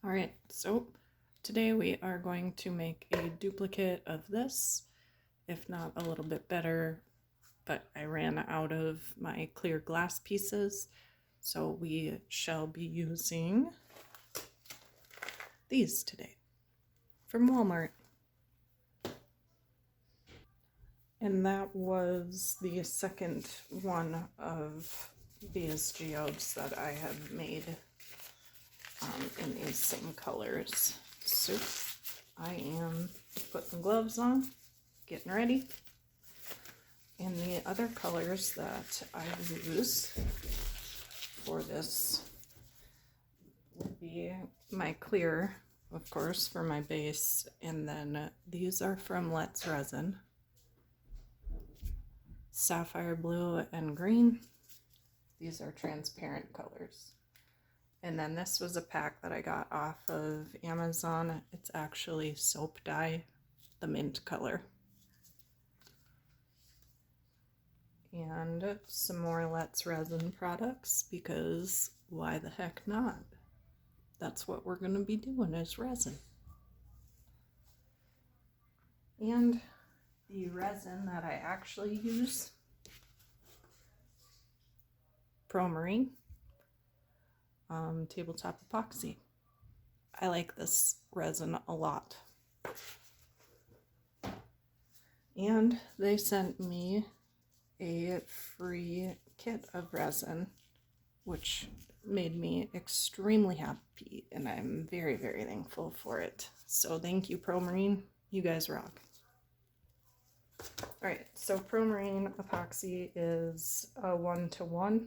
Alright, so today we are going to make a duplicate of this, if not a little bit better, but I ran out of my clear glass pieces, so we shall be using these today from Walmart. And that was the second one of these geodes that I have made in these same colors. So I am putting gloves on, getting ready. And the other colors that I use for this would be my clear, of course, for my base, and then these are from Let's Resin. Sapphire blue and green. These are transparent colors. And then this was a pack that I got off of Amazon. It's actually soap dye, the mint color. And some more Let's Resin products, because why the heck not? That's what we're going to be doing, is resin. And the resin that I actually use, Promarine, tabletop epoxy. I like this resin a lot. And they sent me a free kit of resin, which made me extremely happy, and I'm very, very thankful for it. So thank you, Promarine. You guys rock. Alright, so Promarine epoxy is a 1-to-1.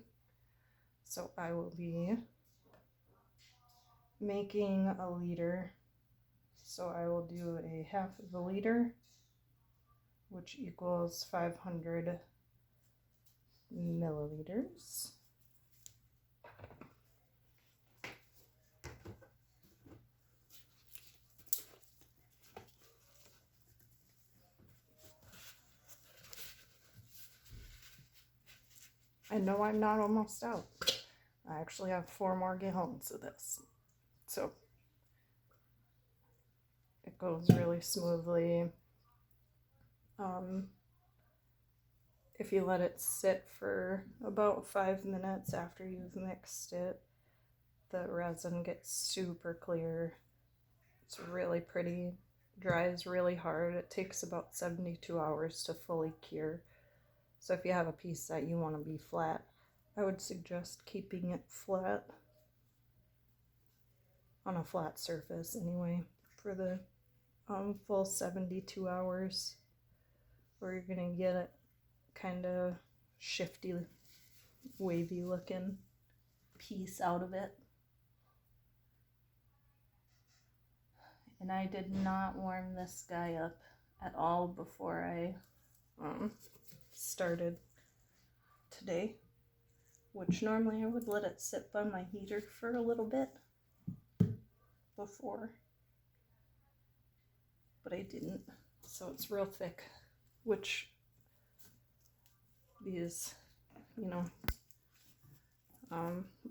So I will be making a liter. So I will do a half of a liter, which equals 500 milliliters. I know I'm not almost out. I actually have 4 more gallons of this. So it goes really smoothly. If you let it sit for about 5 minutes after you've mixed it, the resin gets super clear. It's really pretty. Dries really hard. It takes about 72 hours to fully cure. So if you have a piece that you want to be flat, I would suggest keeping it flat, on a flat surface anyway, for the full 72 hours, or you're going to get it kind of shifty, wavy looking piece out of it. And I did not warm this guy up at all before I started today, which normally I would let it sit by my heater for a little bit before, but I didn't. So it's real thick, which these,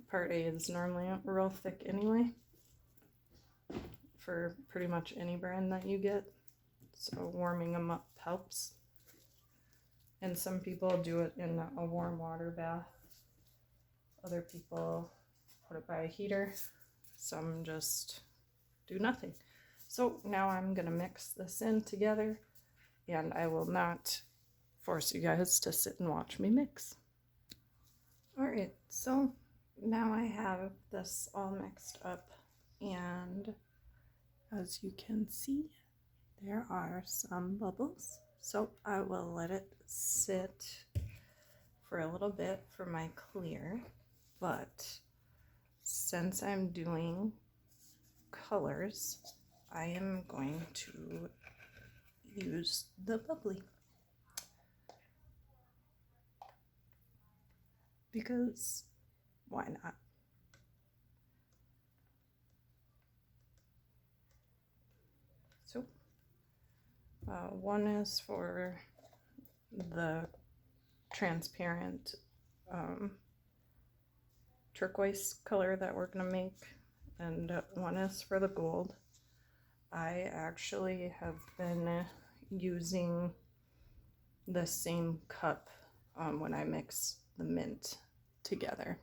part A is normally real thick anyway for pretty much any brand that you get. So warming them up helps. And some people do it in a warm water bath. Other people put it by a heater. Some just do nothing. So now I'm going to mix this in together, and I will not force you guys to sit and watch me mix. Alright, so now I have this all mixed up, and as you can see, there are some bubbles. So I will let it sit for a little bit for my clear, but since I'm doing colors, I am going to use the bubbly, because why not? So one is for the transparent turquoise color that we're going to make and one is for the gold. I actually have been using the same cup when I mix the mint together,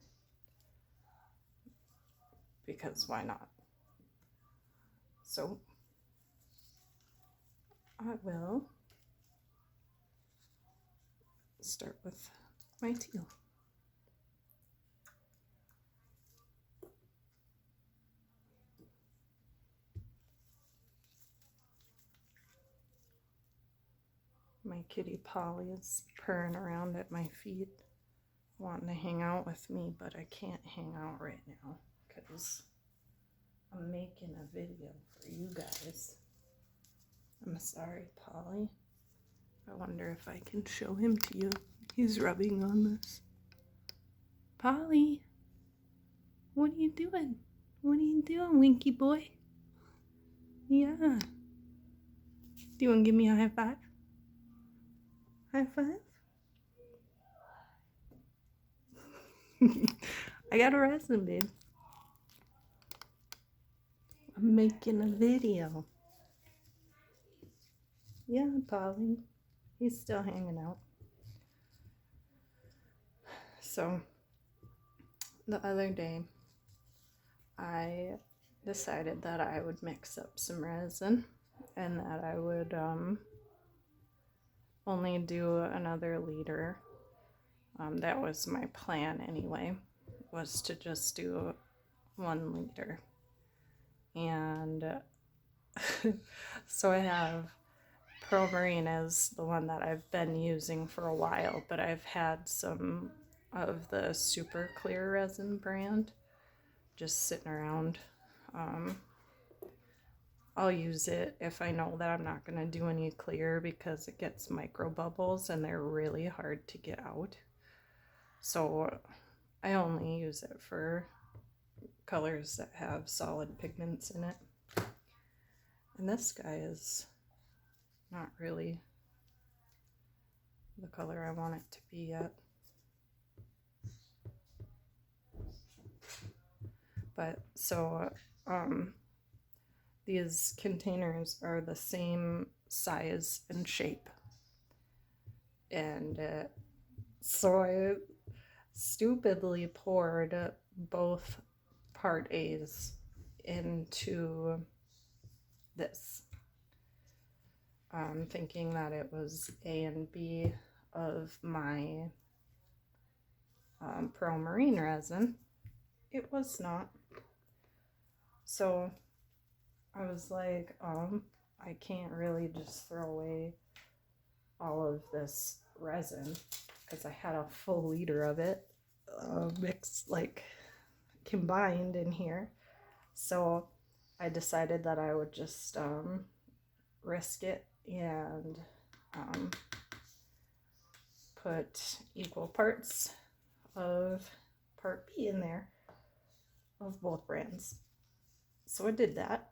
because why not? So I will start with my teal. My kitty Polly is purring around at my feet, wanting to hang out with me, but I can't hang out right now because I'm making a video for you guys. I'm sorry, Polly. I wonder if I can show him to you. He's rubbing on this. Polly, what are you doing? What are you doing, Winky boy? Yeah. Do you want to give me a high five? High five? I got a resin, babe. I'm making a video. Yeah, Polly. He's still hanging out. So, the other day, I decided that I would mix up some resin and that I would only do another liter. That was my plan anyway, was to just do 1 liter. And so I have Pearl Marine as the one that I've been using for a while, but I've had some of the super clear resin brand just sitting around. I'll use it if I know that I'm not going to do any clear, because it gets micro bubbles and they're really hard to get out. So I only use it for colors that have solid pigments in it. And this guy is not really the color I want it to be yet. But so these containers are the same size and shape. And so I stupidly poured both part A's into this, thinking that it was A and B of my Pearl Marine resin. It was not. So I was like, I can't really just throw away all of this resin, because I had a full liter of it mixed, like combined in here. So I decided that I would just risk it and put equal parts of part B in there of both brands. So I did that,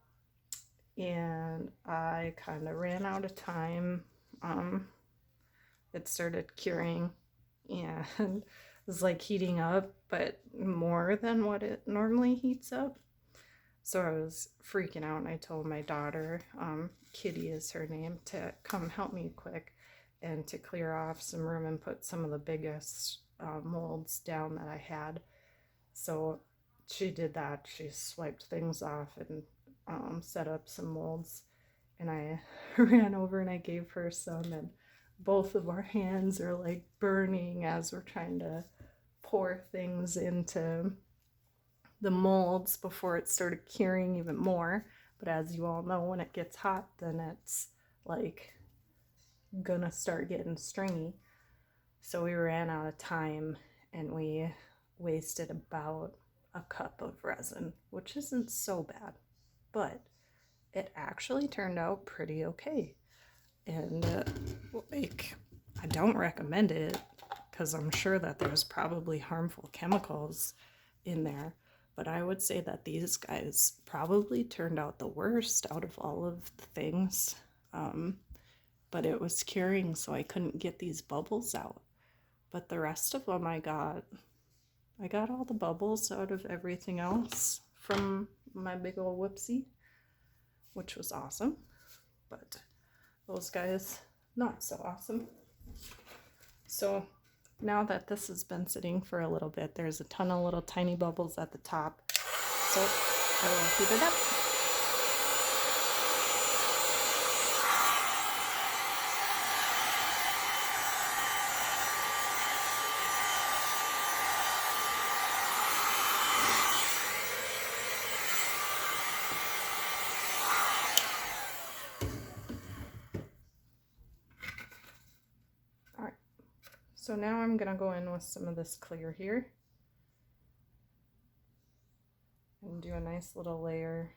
and I kind of ran out of time. It started curing and it was like heating up, but more than what it normally heats up. So I was freaking out, and I told my daughter, Kitty is her name, to come help me quick and to clear off some room and put some of the biggest molds down that I had. So she did that. She swiped things off and set up some molds, and I ran over and I gave her some, and both of our hands are like burning as we're trying to pour things into the molds before it started curing even more. But as you all know, when it gets hot, then it's like gonna start getting stringy. So we ran out of time, and we wasted about a cup of resin, which isn't so bad, but it actually turned out pretty okay. And like, I don't recommend it, because I'm sure that there's probably harmful chemicals in there, but I would say that these guys probably turned out the worst out of all of the things. But it was curing, so I couldn't get these bubbles out. But the rest of them I got all the bubbles out of everything else from my big old whoopsie, which was awesome. But those guys, not so awesome. So now that this has been sitting for a little bit, there's a ton of little tiny bubbles at the top. So I will heat it up. So now I'm going to go in with some of this clear here and do a nice little layer.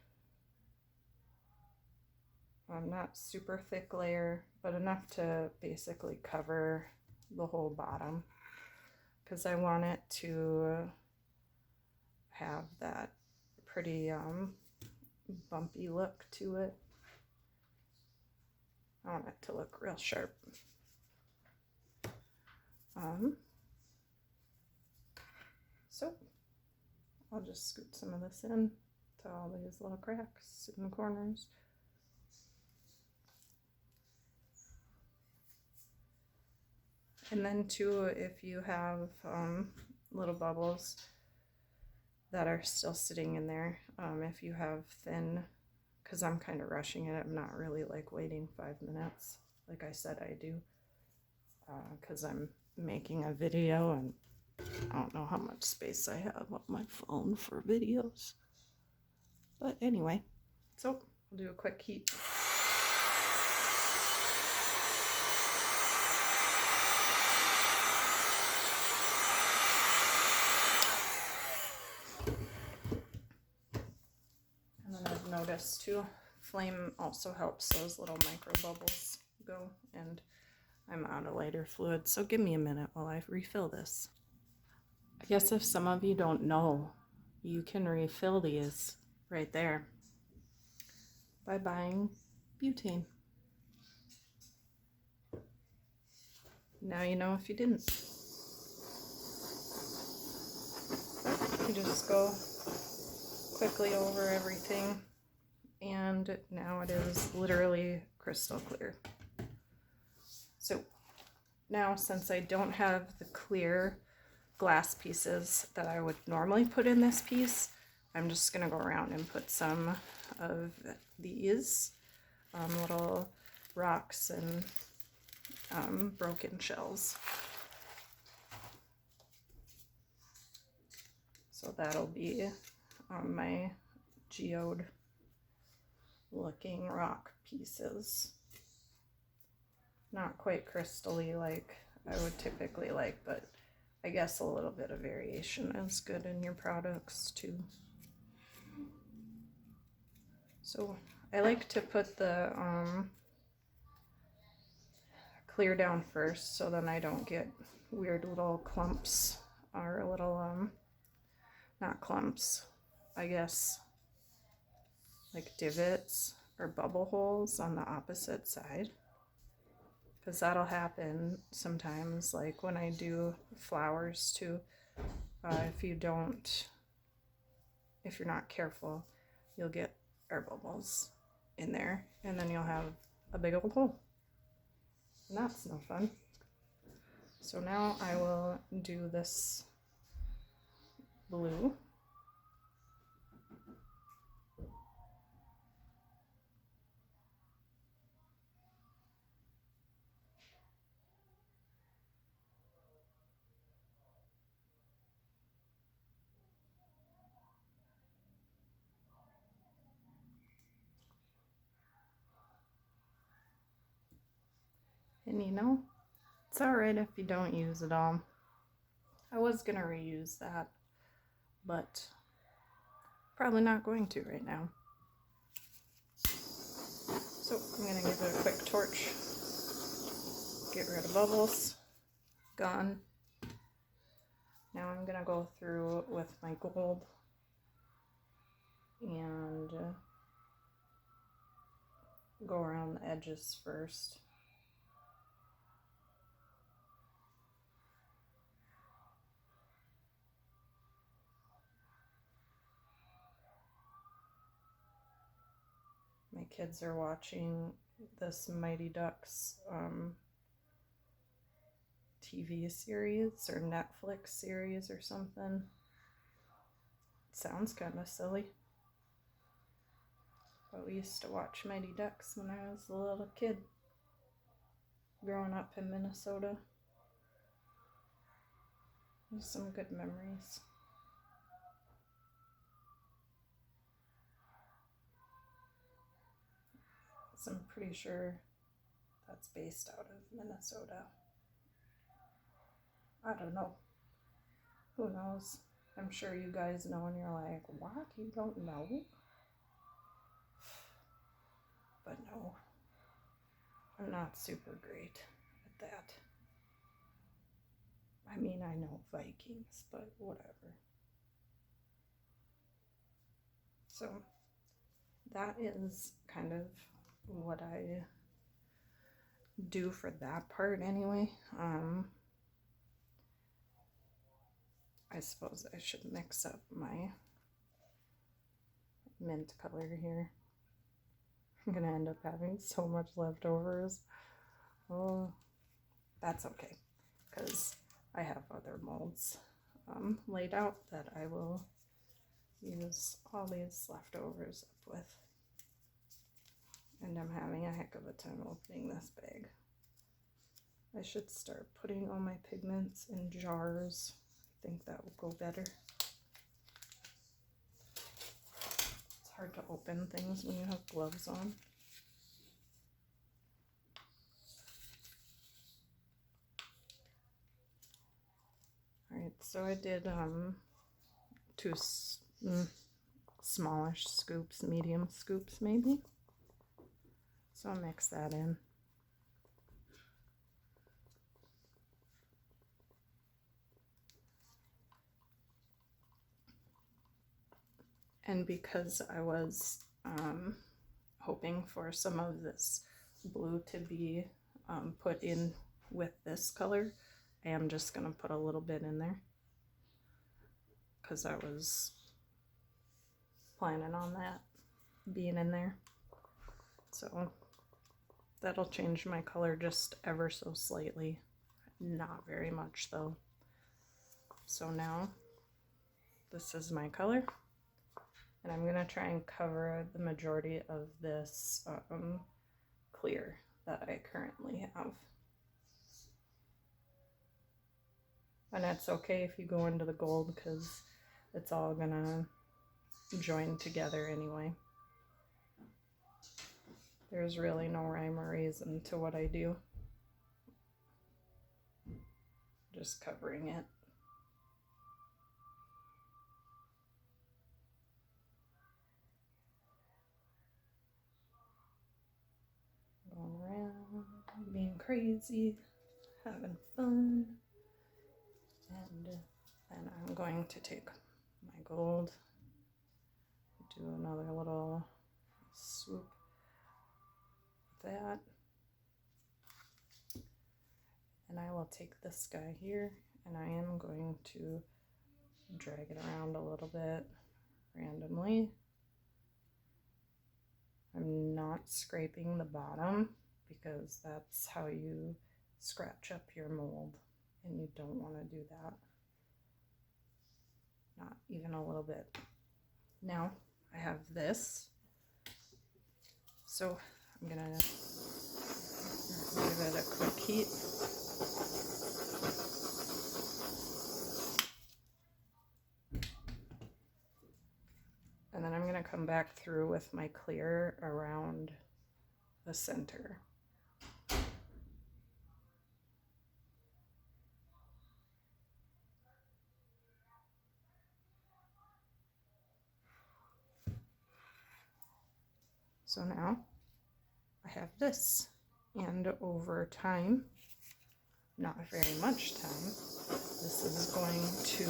Not super thick layer, but enough to basically cover the whole bottom, because I want it to have that pretty bumpy look to it. I want it to look real sharp. So I'll just scoot some of this in to all these little cracks in the corners. And then too, if you have little bubbles that are still sitting in there, if you have thin, because I'm kind of rushing it, I'm not really like waiting 5 minutes like I said I do, because I'm making a video and I don't know how much space I have on my phone for videos. But anyway, so I'll do a quick heat. And then I've noticed too, flame also helps those little micro bubbles go, and I'm out of lighter fluid, so give me a minute while I refill this. I guess if some of you don't know, you can refill these right there by buying butane. Now you know if you didn't. You just go quickly over everything, and now it is literally crystal clear. So now, since I don't have the clear glass pieces that I would normally put in this piece, I'm just gonna go around and put some of these little rocks and broken shells. So that'll be my geode looking rock pieces. Not quite crystally like I would typically like, but I guess a little bit of variation is good in your products too. So I like to put the clear down first, so then I don't get weird little clumps or little not clumps, I guess like divots or bubble holes on the opposite side, because that'll happen sometimes, like when I do flowers too. If you're not careful, you'll get air bubbles in there, and then you'll have a big old hole, and that's no fun. So now I will do this blue. And you know, it's alright if you don't use it all. I was gonna reuse that, but probably not going to right now. So I'm gonna give it a quick torch. Get rid of bubbles. Gone. Now I'm gonna go through with my gold and go around the edges first. kids are watching this Mighty Ducks TV series or Netflix series or something. It sounds kind of silly. But we used to watch Mighty Ducks when I was a little kid, growing up in Minnesota. There's some good memories. So I'm pretty sure that's based out of Minnesota. I don't know. Who knows? I'm sure you guys know and you're like, what? You don't know? But no, I'm not super great at that. I mean, I know Vikings, but whatever. So that is kind of what I do for that part anyway. I suppose I should mix up my mint color here. I'm gonna end up having so much leftovers. Oh, that's okay, because I have other molds laid out that I will use all these leftovers up with. And I'm having a heck of a time opening this bag. I should start putting all my pigments in jars. I think that will go better. It's hard to open things when you have gloves on. Alright, so I did 2 smallish scoops, medium scoops maybe. So I'll mix that in. And because I was hoping for some of this blue to be put in with this color, I am just going to put a little bit in there, because I was planning on that being in there. So that'll change my color just ever so slightly. Not very much though. So now this is my color. And I'm going to try and cover the majority of this clear that I currently have. And that's okay if you go into the gold, because it's all going to join together anyway. There's really no rhyme or reason to what I do. Just covering it. Going around, being crazy, having fun. And then I'm going to take my gold, do another little swoop with that. And I will take this guy here, and I am going to drag it around a little bit randomly. I'm not scraping the bottom, because that's how you scratch up your mold, and you don't want to do that. Not even a little bit. Now I have this, so I'm gonna give it a quick heat. And then I'm going to come back through with my clear around the center. So now I have this, and over time, not very much time, this is going to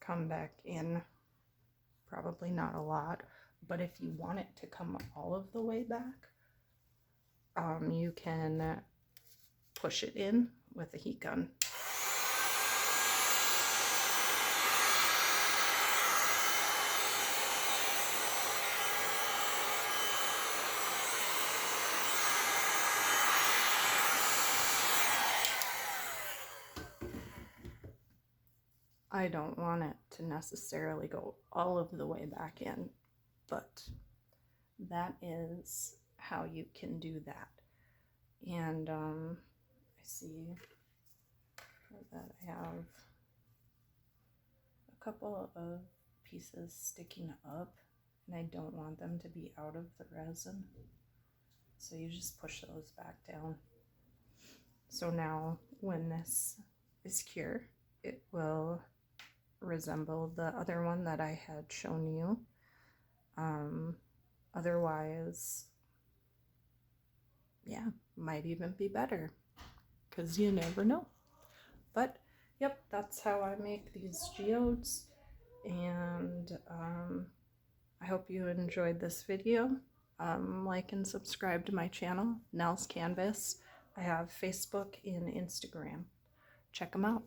come back in. Probably not a lot, but if you want it to come all of the way back, you can push it in with a heat gun. I don't want it to necessarily go all of the way back in, but that is how you can do that. And I see that I have a couple of pieces sticking up, and I don't want them to be out of the resin. So you just push those back down. So now when this is cured, it will resemble the other one that I had shown you. Otherwise, yeah, might even be better, because you never know. But yep, that's how I make these geodes, and I hope you enjoyed this video. Like and subscribe to my channel, Nells.Canvas. I have Facebook and Instagram. Check them out.